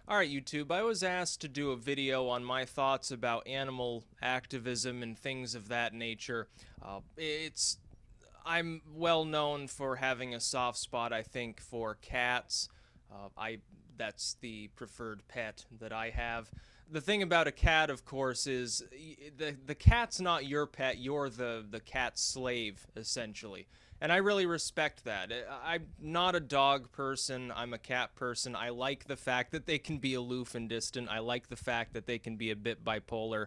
Alright, YouTube, I was asked to do a video on my thoughts about animal activism and things of that nature. I'm well known for having a soft spot, I think, for cats. That's the preferred pet that I have. The thing about a cat, of course, is the cat's not your pet. You're the cat's slave, essentially. And I really respect that. I'm not a dog person. I'm a cat person. I like the fact that they can be aloof and distant. I like the fact that they can be a bit bipolar.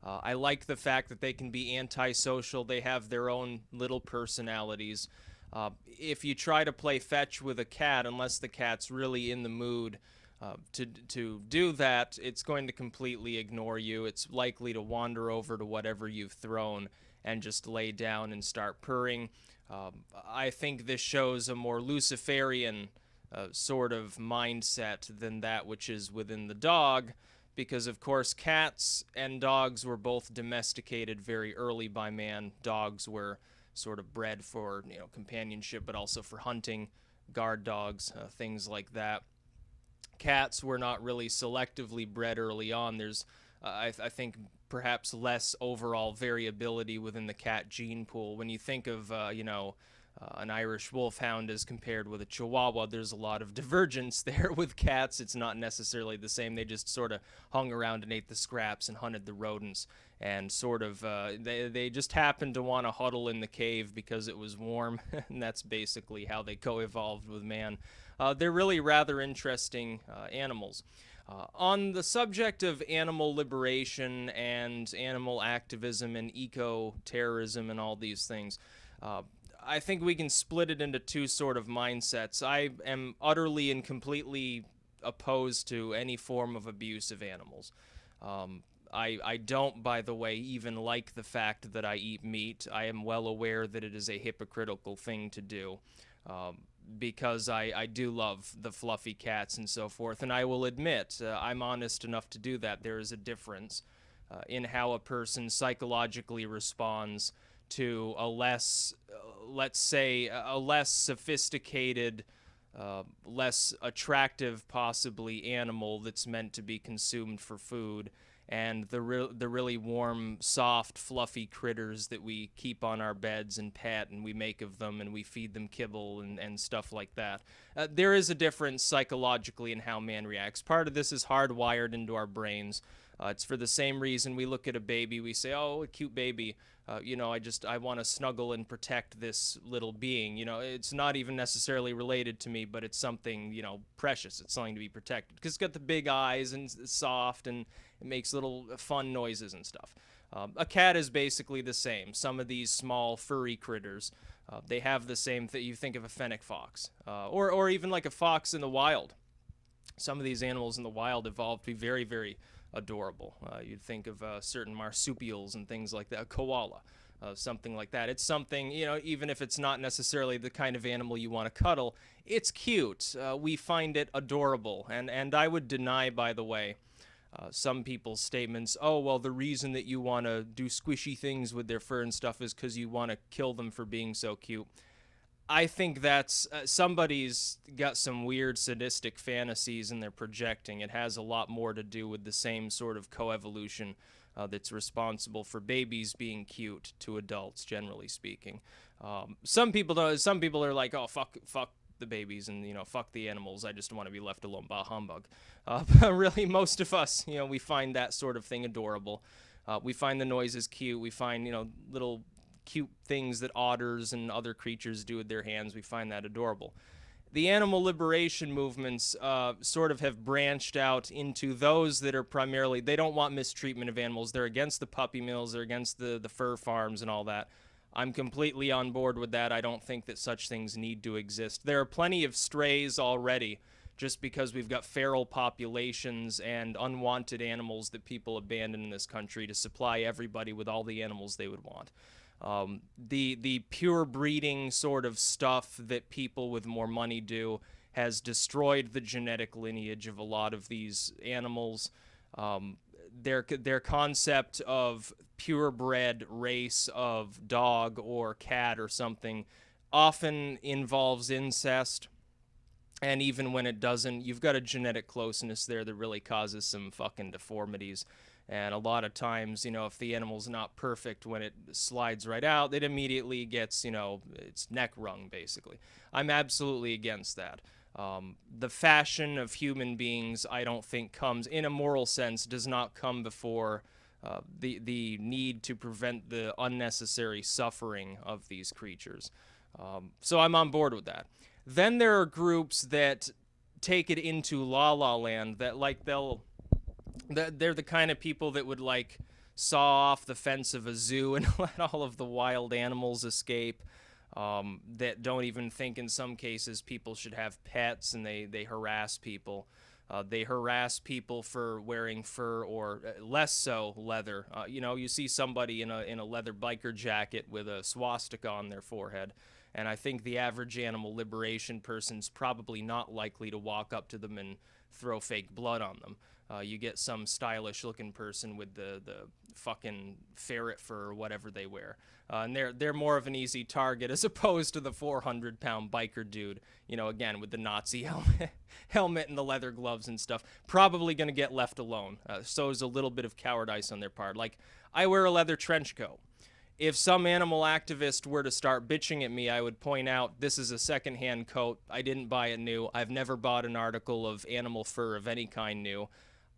I like the fact that they can be antisocial. They have their own little personalities. If you try to play fetch with a cat, unless the cat's really in the mood to do that, it's going to completely ignore you. It's likely to wander over to whatever you've thrown and just lay down and start purring. I think this shows a more Luciferian sort of mindset than that which is within the dog, because of course cats and dogs were both domesticated very early by man. Dogs were sort of bred for companionship, but also for hunting, guard dogs, things like that. Cats were not really selectively bred early on. There's I think perhaps less overall variability within the cat gene pool. When you think of an Irish wolfhound as compared with a Chihuahua, there's a lot of divergence there with cats. It's not necessarily the same. They just sort of hung around and ate the scraps and hunted the rodents, and sort of they just happened to want to huddle in the cave because it was warm, and that's basically how they co-evolved with man. They're really rather interesting animals. On the subject of animal liberation and animal activism and eco-terrorism and all these things, I think we can split it into two sort of mindsets. I am utterly and completely opposed to any form of abuse of animals. I don't, by the way, even like the fact that I eat meat. I am well aware that it is a hypocritical thing to do. Because I do love the fluffy cats and so forth. And I will admit, I'm honest enough to do that. There is a difference in how a person psychologically responds to a less, let's say, a less sophisticated, less attractive, possibly, animal that's meant to be consumed for food, and the really warm, soft, fluffy critters that we keep on our beds and pet, and we make of them, and we feed them kibble and stuff like that. There is a difference psychologically in how man reacts. Part of this is hardwired into our brains. It's for the same reason we look at a baby, we say, "Oh, a cute baby." I want to snuggle and protect this little being. It's not even necessarily related to me, but it's something, precious. It's something to be protected because it's got the big eyes and it's soft and it makes little fun noises and stuff. A cat is basically the same. Some of these small furry critters, they have the same thing. You think of a fennec fox, or even like a fox in the wild. Some of these animals in the wild evolved to be very, very adorable. You'd think of certain marsupials and things like that, a koala, something like that. It's something, even if it's not necessarily the kind of animal you want to cuddle, it's cute. We find it adorable. And I would deny, by the way, some people's statements, "Oh, well, the reason that you want to do squishy things with their fur and stuff is because you want to kill them for being so cute." I think that's somebody's got some weird sadistic fantasies and they're projecting. It has a lot more to do with the same sort of coevolution that's responsible for babies being cute to adults, generally speaking. Some people don't. Some people are like, "Oh, fuck the babies and fuck the animals. I just want to be left alone." Bah humbug. But really, most of us, we find that sort of thing adorable. We find the noises cute. We find little cute things that otters and other creatures do with their hands. We find that adorable. The animal liberation movements sort of have branched out into those that are primarily, they don't want mistreatment of animals. They're against the puppy mills. They're against the fur farms and all that. I'm completely on board with that. I don't think that such things need to exist. There are plenty of strays already, just because we've got feral populations and unwanted animals that people abandon in this country to supply everybody with all the animals they would want. The pure breeding sort of stuff that people with more money do has destroyed the genetic lineage of a lot of these animals. Their concept of purebred race of dog or cat or something often involves incest. And even when it doesn't, you've got a genetic closeness there that really causes some fucking deformities. And a lot of times, if the animal's not perfect when it slides right out, it immediately gets, its neck wrung, basically. I'm absolutely against that. The fashion of human beings, I don't think comes, in a moral sense, does not come before the need to prevent the unnecessary suffering of these creatures. So I'm on board with that. Then there are groups that take it into La La Land that they're the kind of people that would saw off the fence of a zoo and let all of the wild animals escape. That don't even think in some cases people should have pets, and they harass people. They harass people for wearing fur or less so leather. You see somebody in a leather biker jacket with a swastika on their forehead, and I think the average animal liberation person's probably not likely to walk up to them and throw fake blood on them. You get some stylish looking person with the fucking ferret fur or whatever they wear. And they're more of an easy target as opposed to the 400-pound biker dude, again with the Nazi helmet and the leather gloves and stuff. Probably going to get left alone. So is a little bit of cowardice on their part. Like, I wear a leather trench coat. If some animal activist were to start bitching at me, I would point out this is a secondhand coat. I didn't buy it new. I've never bought an article of animal fur of any kind new.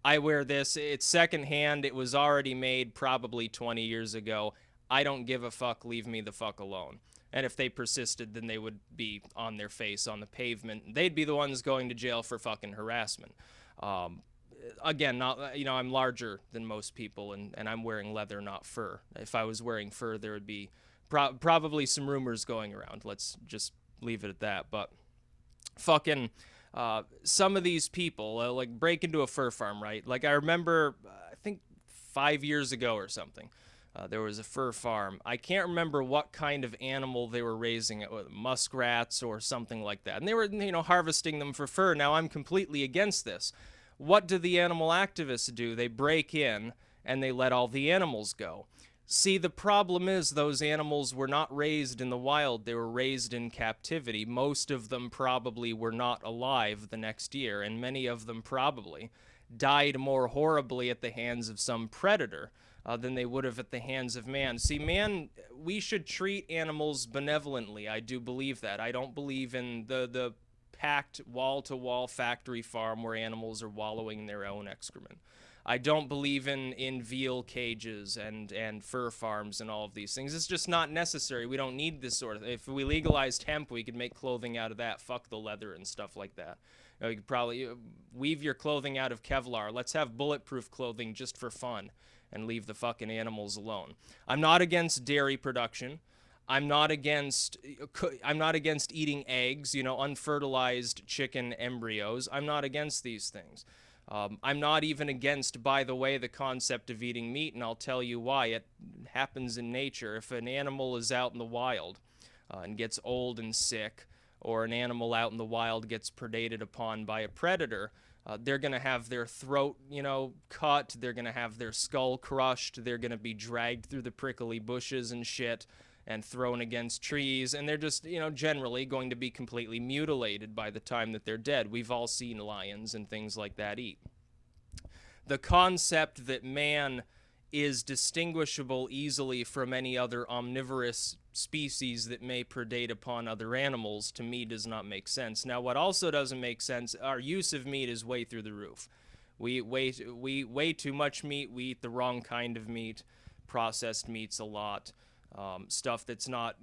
I wear this. It's secondhand. It was already made probably 20 years ago. I don't give a fuck. Leave me the fuck alone. And if they persisted, then they would be on their face on the pavement. They'd be the ones going to jail for fucking harassment. Again, not I'm larger than most people, and I'm wearing leather, not fur. If I was wearing fur, there would be probably some rumors going around. Let's just leave it at that. But fucking some of these people break into a fur farm, right? Like, I remember, I think 5 years ago or something, there was a fur farm. I can't remember what kind of animal they were raising, muskrats or something like that, and they were harvesting them for fur. Now, I'm completely against this. What do the animal activists do? They break in and they let all the animals go. See, the problem is those animals were not raised in the wild. They were raised in captivity. Most of them probably were not alive the next year, and many of them probably died more horribly at the hands of some predator than they would have at the hands of man. See, man, we should treat animals benevolently. I do believe that. I don't believe in the packed wall-to-wall factory farm where animals are wallowing in their own excrement. I don't believe in veal cages and fur farms and all of these things. It's just not necessary. We don't need this sort of. If we legalized hemp, we could make clothing out of that. Fuck the leather and stuff like that. You could probably weave your clothing out of Kevlar. Let's have bulletproof clothing just for fun and leave the fucking animals alone. I'm not against dairy production. I'm not against eating eggs, unfertilized chicken embryos. I'm not against these things. I'm not even against, by the way, the concept of eating meat, and I'll tell you why. It happens in nature. If an animal is out in the wild and gets old and sick, or an animal out in the wild gets predated upon by a predator, they're going to have their throat, cut. They're going to have their skull crushed. They're going to be dragged through the prickly bushes and shit and thrown against trees, and they're just, generally going to be completely mutilated by the time that they're dead. We've all seen lions and things like that eat. The concept that man is distinguishable easily from any other omnivorous species that may predate upon other animals, to me, does not make sense. Now, what also doesn't make sense, our use of meat is way through the roof. We eat way too much meat. We eat the wrong kind of meat, processed meats a lot. Stuff that's not,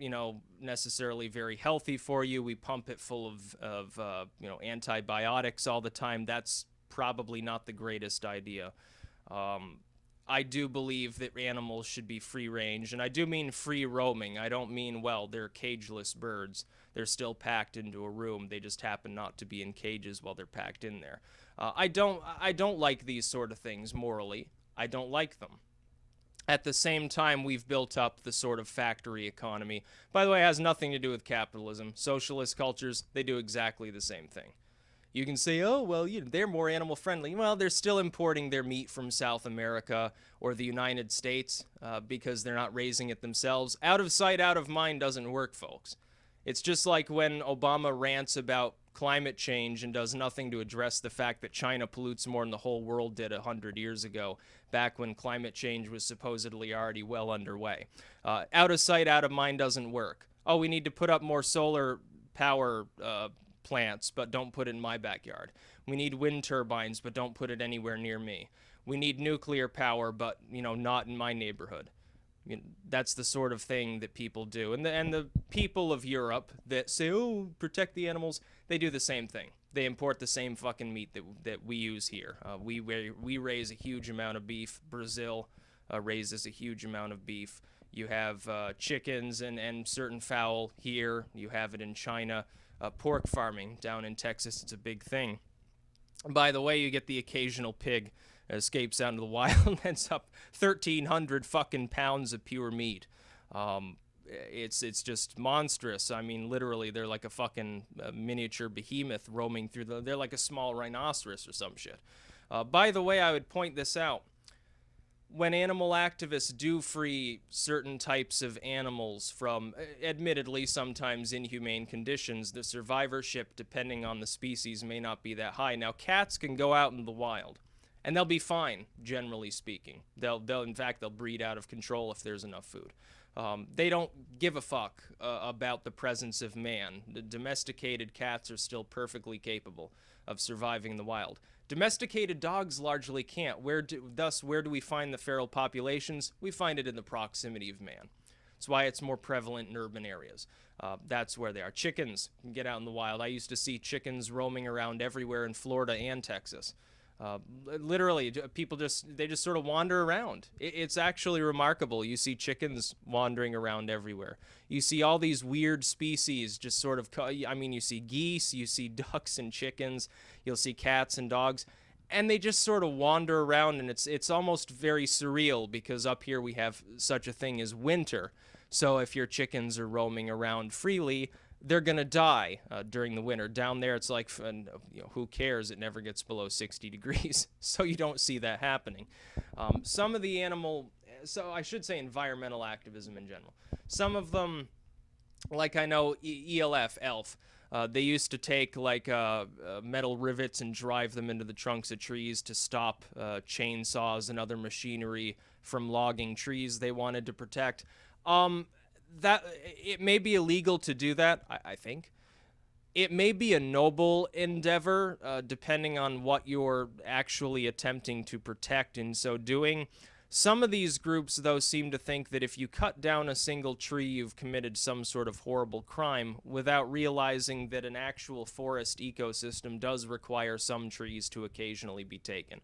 necessarily very healthy for you. We pump it full of antibiotics all the time. That's probably not the greatest idea. I do believe that animals should be free range, and I do mean free roaming. I don't mean, they're cageless birds. They're still packed into a room. They just happen not to be in cages while they're packed in there. I don't like these sort of things morally. I don't like them. At the same time, we've built up the sort of factory economy. By the way, it has nothing to do with capitalism. Socialist cultures, they do exactly the same thing. You can say, they're more animal friendly. Well, they're still importing their meat from South America or the United States because they're not raising it themselves. Out of sight, out of mind doesn't work, folks. It's just like when Obama rants about climate change and does nothing to address the fact that China pollutes more than the whole world did 100 years ago, back when climate change was supposedly already well underway. Out of sight, out of mind doesn't work. Oh, we need to put up more solar power plants, but don't put it in my backyard. We need wind turbines, but don't put it anywhere near me. We need nuclear power, but, not in my neighborhood. That's the sort of thing that people do. And the people of Europe that say, oh, protect the animals, they do the same thing. They import the same fucking meat that we use here. We raise a huge amount of beef. Brazil raises a huge amount of beef. You have chickens and certain fowl here. You have it in China. Pork farming down in Texas, it's a big thing. By the way, you get the occasional pig escapes out into the wild and ends up 1,300 fucking pounds of pure meat. It's just monstrous. I mean, literally, they're like a fucking miniature behemoth roaming through they're like a small rhinoceros or some shit. By the way, I would point this out. When animal activists do free certain types of animals from, admittedly, sometimes inhumane conditions, the survivorship, depending on the species, may not be that high. Now, cats can go out in the wild, and they'll be fine, generally speaking. They'll in fact, they'll breed out of control if there's enough food. They don't give a fuck about the presence of man. The domesticated cats are still perfectly capable of surviving the wild. Domesticated dogs largely can't. Thus, where do we find the feral populations? We find it in the proximity of man. That's why it's more prevalent in urban areas. That's where they are. Chickens can get out in the wild. I used to see chickens roaming around everywhere in Florida and Texas. Literally, people just sort of wander around. It's actually remarkable. You see chickens wandering around everywhere. You see all these weird species just sort of, you see geese, you see ducks and chickens, you'll see cats and dogs, and they just sort of wander around, and it's almost very surreal because up here we have such a thing as winter. So if your chickens are roaming around freely, they're going to die during the winter. Down there, it's like, who cares? It never gets below 60 degrees. So you don't see that happening. Some of the I should say environmental activism in general. Some of them, like I know ELF, they used to take metal rivets and drive them into the trunks of trees to stop chainsaws and other machinery from logging trees they wanted to protect. That it may be illegal to do that, I think. It may be a noble endeavor, depending on what you're actually attempting to protect in so doing. Some of these groups, though, seem to think that if you cut down a single tree, you've committed some sort of horrible crime, without realizing that an actual forest ecosystem does require some trees to occasionally be taken.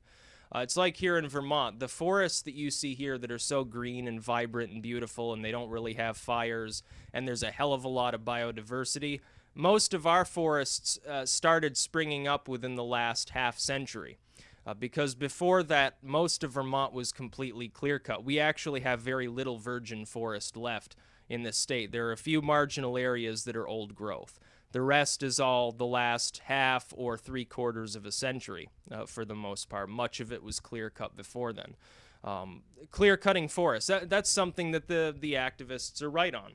It's like here in Vermont, the forests that you see here that are so green and vibrant and beautiful, and they don't really have fires, and there's a hell of a lot of biodiversity. Most of our forests started springing up within the last half century. Because before that, most of Vermont was completely clear-cut. We actually have very little virgin forest left in this state. There are a few marginal areas that are old growth. The rest is all the last half or 3/4 of a century, for the most part. Much of it was clear-cut before then. Clear-cutting forests, that's something that the activists are right on.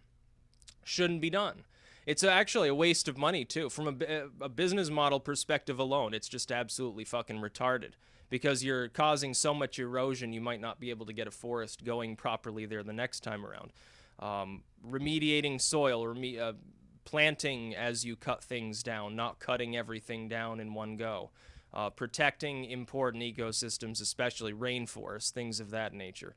Shouldn't be done. It's actually a waste of money, too. From a business model perspective alone, it's just absolutely fucking retarded. Because you're causing so much erosion, you might not be able to get a forest going properly there the next time around. Remediating soil, planting as you cut things down, not cutting everything down in one go. Protecting important ecosystems, especially rainforests, things of that nature.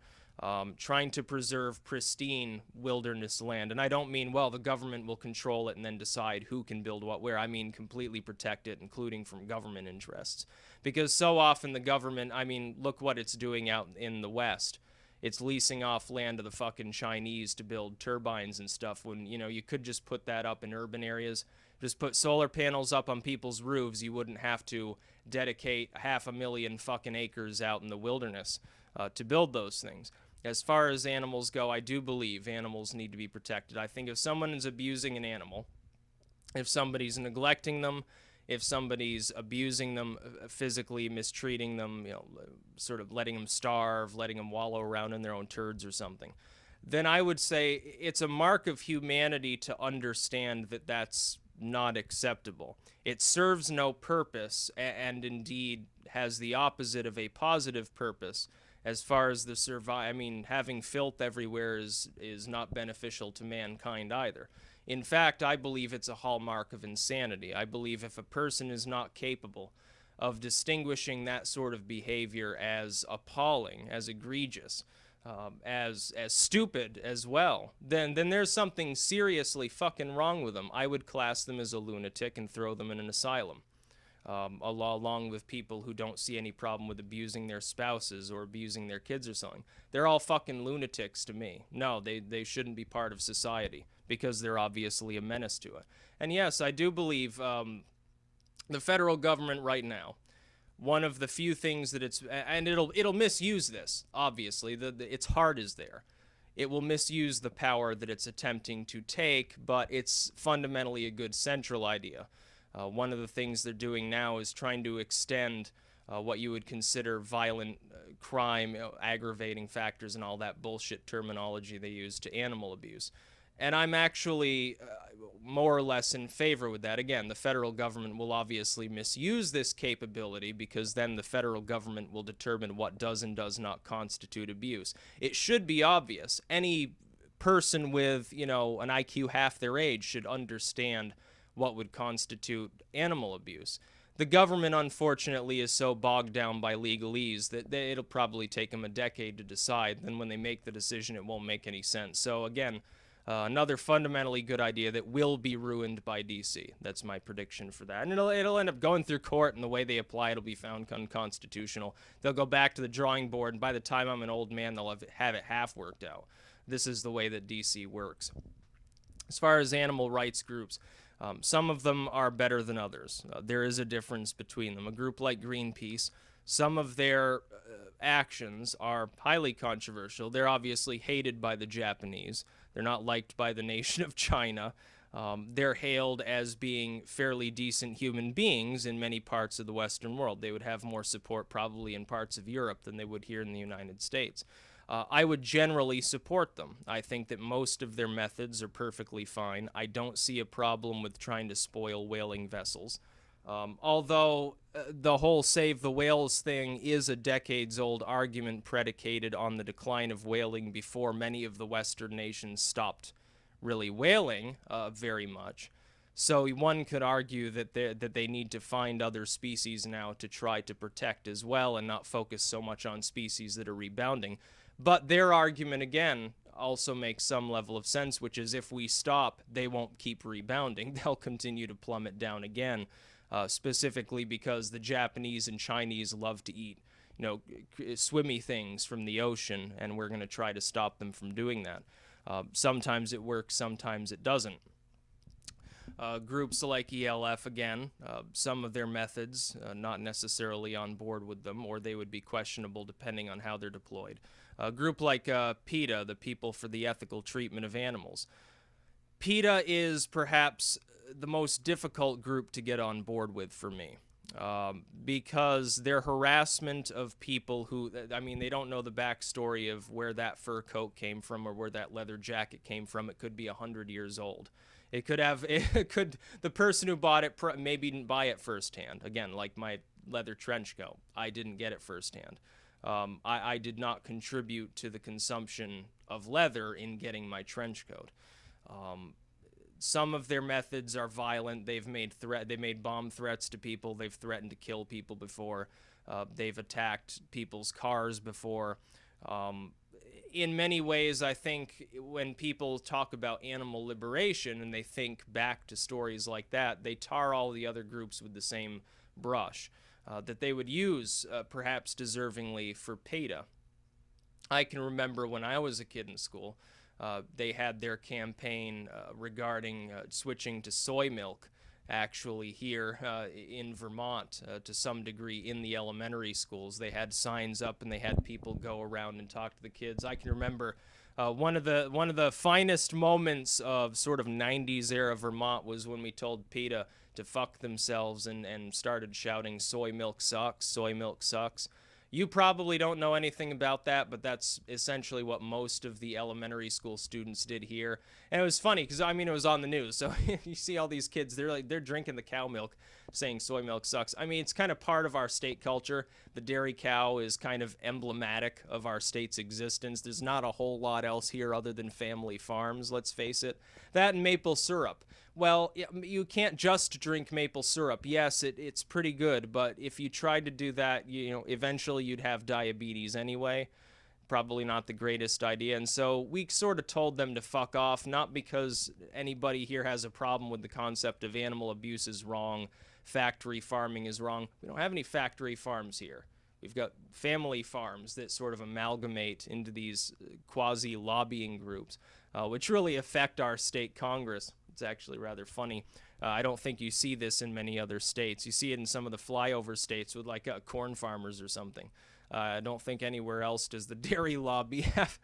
Trying to preserve pristine wilderness land. And I don't mean, well, the government will control it and then decide who can build what where. I mean completely protect it, including from government interests. Because so often the government, look what it's doing out in the West. It's leasing off land to the fucking Chinese to build turbines and stuff when, you could just put that up in urban areas. Just put solar panels up on people's roofs. You wouldn't have to dedicate 500,000 fucking acres out in the wilderness to build those things. As far as animals go, I do believe animals need to be protected. I think if someone is abusing an animal, if somebody's neglecting them, if somebody's abusing them, physically mistreating them, sort of letting them starve, letting them wallow around in their own turds or something, then I would say it's a mark of humanity to understand that that's not acceptable. It serves no purpose, and indeed has the opposite of a positive purpose. As far as the I mean, having filth everywhere is not beneficial to mankind either. In fact, I believe it's a hallmark of insanity. I believe if a person is not capable of distinguishing that sort of behavior as appalling, as egregious, as stupid as well, then there's something seriously fucking wrong with them. I would class them as a lunatic and throw them in an asylum, along with people who don't see any problem with abusing their spouses or abusing their kids or something. They're all fucking lunatics to me. No, they shouldn't be part of society because they're obviously a menace to it. And yes, I do believe the federal government right now, one of the few things that and it'll misuse this, obviously. Its heart is there. It will misuse the power that it's attempting to take, but it's fundamentally a good central idea. One of the things they're doing now is trying to extend what you would consider violent crime, aggravating factors, and all that bullshit terminology they use to animal abuse. And I'm actually more or less in favor with that. Again, the federal government will obviously misuse this capability because then the federal government will determine what does and does not constitute abuse. It should be obvious. Any person with, an IQ half their age should understand what would constitute animal abuse. The government, unfortunately, is so bogged down by legalese that it'll probably take them a decade to decide. Then when they make the decision, it won't make any sense. So again, another fundamentally good idea that will be ruined by DC. That's my prediction for that. And it'll end up going through court, and the way they apply it will be found unconstitutional. They'll go back to the drawing board, and by the time I'm an old man, they'll have it half worked out. This is the way that DC works. As far as animal rights groups, some of them are better than others. There is a difference between them. A group like Greenpeace, some of their actions are highly controversial. They're obviously hated by the Japanese. They're not liked by the nation of China. They're hailed as being fairly decent human beings in many parts of the Western world. They would have more support probably in parts of Europe than they would here in the United States. I would generally support them. I think that most of their methods are perfectly fine. I don't see a problem with trying to spoil whaling vessels. Although the whole save the whales thing is a decades-old argument predicated on the decline of whaling before many of the Western nations stopped really whaling very much. So one could argue that they need to find other species now to try to protect as well and not focus so much on species that are rebounding. But their argument, again, also makes some level of sense, which is if we stop, they won't keep rebounding. They'll continue to plummet down again. Specifically because the Japanese and Chinese love to eat, swimmy things from the ocean, and we're going to try to stop them from doing that. Sometimes it works, sometimes it doesn't. Groups like ELF, again, some of their methods, not necessarily on board with them, or they would be questionable depending on how they're deployed. A group like PETA, the People for the Ethical Treatment of Animals. PETA is perhaps the most difficult group to get on board with for me, because their harassment of people who, they don't know the backstory of where that fur coat came from or where that leather jacket came from. It could be 100 years old. The person who bought it maybe didn't buy it firsthand. Again, like my leather trench coat, I didn't get it firsthand. I did not contribute to the consumption of leather in getting my trench coat. Some of their methods are violent. They made bomb threats to people. They've threatened to kill people before. They've attacked people's cars before. In many ways, I think when people talk about animal liberation and they think back to stories like that, they tar all the other groups with the same brush that they would use, perhaps deservingly, for PETA. I can remember when I was a kid in school, they had their campaign regarding switching to soy milk, actually, here in Vermont, to some degree in the elementary schools. They had signs up and they had people go around and talk to the kids. I can remember one of the finest moments of sort of 90s era Vermont was when we told PETA to fuck themselves and started shouting, "Soy milk sucks, soy milk sucks." You probably don't know anything about that, but that's essentially what most of the elementary school students did here. And it was funny because I mean it was on the news, so you see all these kids, they're drinking the cow milk, saying soy milk sucks. I mean, it's kind of part of our state culture. The dairy cow is kind of emblematic of our state's existence. There's not a whole lot else here other than family farms, let's face it. That and maple syrup. Well, you can't just drink maple syrup. Yes, it's pretty good, but if you tried to do that, eventually you'd have diabetes anyway. Probably not the greatest idea. And so we sort of told them to fuck off, not because anybody here has a problem with the concept of animal abuse is wrong, factory farming is wrong. We don't have any factory farms here. We've got family farms that sort of amalgamate into these quasi-lobbying groups, which really affect our state Congress. It's actually rather funny. I don't think you see this in many other states. You see it in some of the flyover states with like corn farmers or something. I don't think anywhere else does the dairy lobby have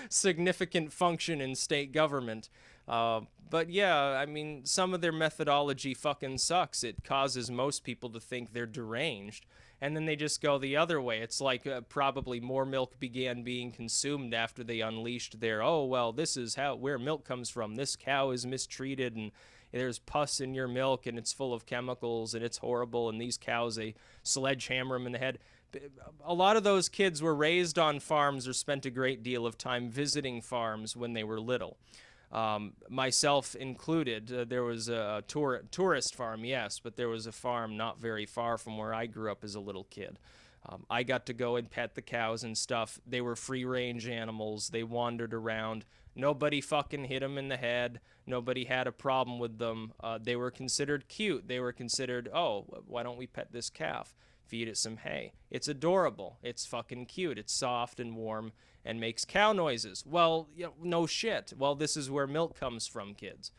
significant function in state government. But yeah, I mean, some of their methodology fucking sucks. It causes most people to think they're deranged. And then they just go the other way. It's like probably more milk began being consumed after they unleashed their, oh, well, this is where milk comes from. This cow is mistreated and there's pus in your milk and it's full of chemicals and it's horrible. And these cows, they sledgehammer them in the head. A lot of those kids were raised on farms or spent a great deal of time visiting farms when they were little. Myself included. There was a tourist farm, yes, but there was a farm not very far from where I grew up as a little kid. I got to go and pet the cows and stuff. They were free-range animals. They wandered around. Nobody fucking hit them in the head. Nobody had a problem with them. They were considered cute. They were considered, oh, why don't we pet this calf? Feed it some hay. It's adorable. It's fucking cute. It's soft and warm and makes cow noises. Well, no shit. Well, this is where milk comes from, kids.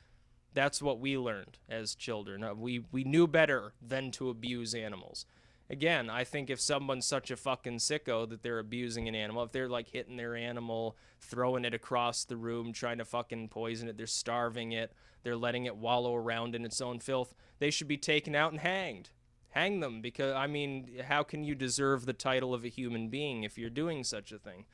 That's what we learned as children. We knew better than to abuse animals. Again, I think if someone's such a fucking sicko that they're abusing an animal, if they're like hitting their animal, throwing it across the room, trying to fucking poison it, they're starving it, they're letting it wallow around in its own filth, they should be taken out and hanged. Hang them, because, I mean, how can you deserve the title of a human being if you're doing such a thing?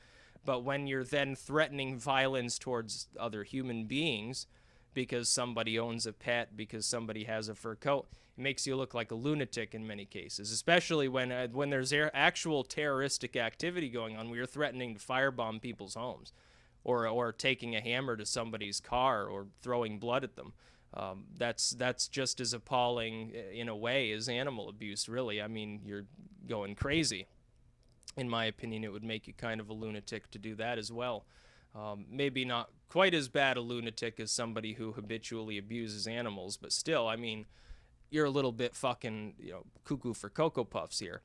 But when you're then threatening violence towards other human beings because somebody owns a pet, because somebody has a fur coat, it makes you look like a lunatic in many cases, especially when there's actual terroristic activity going on. We are threatening to firebomb people's homes or taking a hammer to somebody's car or throwing blood at them. That's just as appalling in a way as animal abuse, really. I mean, you're going crazy. In my opinion, it would make you kind of a lunatic to do that as well. Maybe not quite as bad a lunatic as somebody who habitually abuses animals, but still, I mean, you're a little bit fucking, cuckoo for Cocoa Puffs here.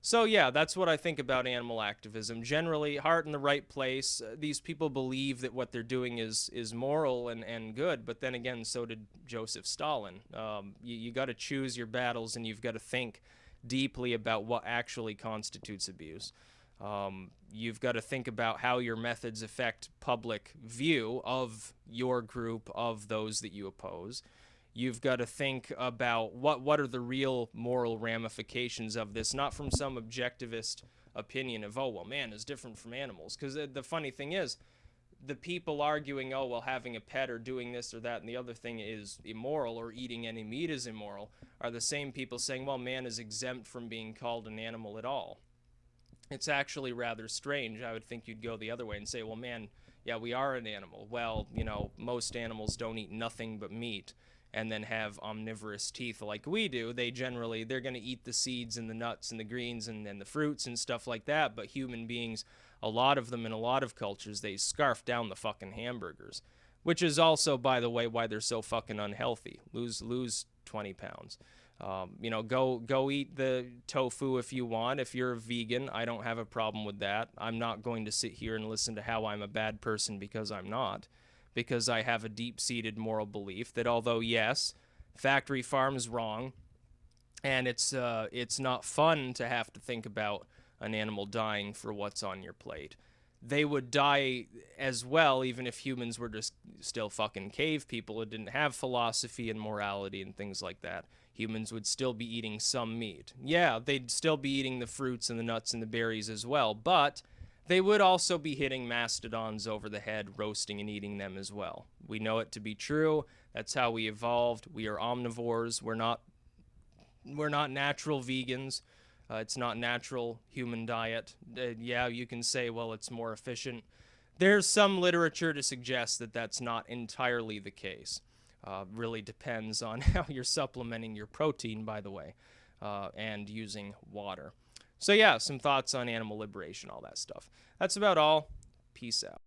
So yeah, that's what I think about animal activism. Generally, heart in the right place. These people believe that what they're doing is moral and good, but then again, so did Joseph Stalin. You got to choose your battles, and you've got to think deeply about what actually constitutes abuse. You've got to think about how your methods affect public view of your group, of those that you oppose. You've got to think about what are the real moral ramifications of this, not from some objectivist opinion of, oh, well, man is different from animals. Because the funny thing is, the people arguing, oh, well, having a pet or doing this or that and the other thing is immoral, or eating any meat is immoral, are the same people saying, well, man is exempt from being called an animal at all. It's actually rather strange. I would think you'd go the other way and say, well, man, yeah, we are an animal. Well, most animals don't eat nothing but meat and then have omnivorous teeth like we do. They're going to eat the seeds and the nuts and the greens and the fruits and stuff like that. But human beings, a lot of them in a lot of cultures, they scarf down the fucking hamburgers, which is also, by the way, why they're so fucking unhealthy. Lose 20 pounds. Go eat the tofu if you want. If you're a vegan, I don't have a problem with that. I'm not going to sit here and listen to how I'm a bad person because I'm not. Because I have a deep-seated moral belief that although, yes, factory farm's wrong, and it's not fun to have to think about an animal dying for what's on your plate, they would die as well, even if humans were just still fucking cave people who didn't have philosophy and morality and things like that. humans would still be eating some meat. Yeah, they'd still be eating the fruits and the nuts and the berries as well, but they would also be hitting mastodons over the head, roasting and eating them as well. We know it to be true. That's how we evolved. We are omnivores. We're not natural vegans. It's not natural human diet. Yeah, you can say, well, it's more efficient. There's some literature to suggest that that's not entirely the case. Really depends on how you're supplementing your protein, by the way, and using water. So yeah, some thoughts on animal liberation, all that stuff. That's about all. Peace out.